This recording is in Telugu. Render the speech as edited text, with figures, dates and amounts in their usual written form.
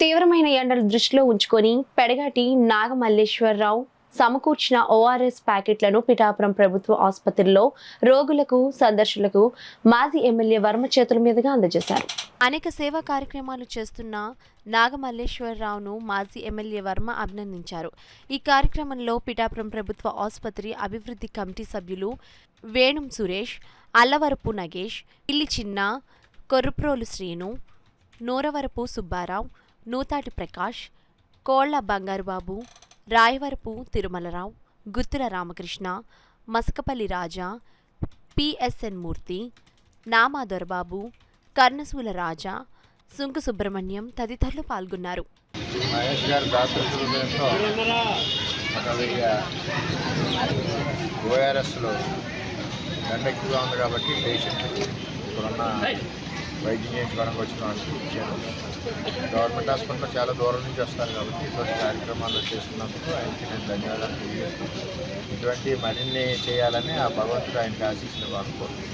తీవ్రమైన ఎండలు దృష్టిలో ఉంచుకొని పెడగాటి నాగమల్లేశ్వరరావు సమకూర్చిన ఓఆర్ఎస్ ప్యాకెట్లను పిఠాపురం ప్రభుత్వ ఆసుపత్రిలో రోగులకు సందర్శకులకు మాజీ ఎమ్మెల్యే వర్మ చేతుల మీదుగా అందజేశారు. అనేక సేవా కార్యక్రమాలు చేస్తున్న నాగమల్లేశ్వరరావును మాజీ ఎమ్మెల్యే వర్మ అభినందించారు. ఈ కార్యక్రమంలో పిఠాపురం ప్రభుత్వ ఆసుపత్రి అభివృద్ధి కమిటీ సభ్యులు వేణుం సురేష్, అల్లవరపు నగేష్, ఇల్లి చిన్న, కొర్రుప్రోలు శ్రీను, నూరవరపు సుబ్బారావు, నూతాటి ప్రకాష్, కోళ్ల బంగారుబాబు, రాయవరపు తిరుమలరావు, గుత్తుల రామకృష్ణ, మసకపల్లి రాజా, పిఎస్ఎన్ మూర్తి, నామా దొరబాబు, కర్ణసూల రాజా, సుంకు సుబ్రహ్మణ్యం తదితరులు పాల్గొన్నారు. మహేష్ గారు దాతృత్వంతో ఓఆర్ఎస్లో ఎండ ఎక్కువగా ఉంది కాబట్టి పేషెంట్ ఇప్పుడున్న వైద్యం చేయించుకోవడానికి వచ్చిన వాళ్ళకి ఇచ్చారు. గవర్నమెంట్ హాస్పిటల్లో చాలా దూరం నుంచి వస్తారు కాబట్టి ఇటువంటి కార్యక్రమాలు చేస్తున్నందుకు ఆయనకి నేను ధన్యవాదాలు తెలియజేస్తున్నాను. ఇటువంటి మరిన్ని చేయాలని ఆ భగవంతుడు ఆయనకి ఆశీస్సులు అనుకుంటున్నాను.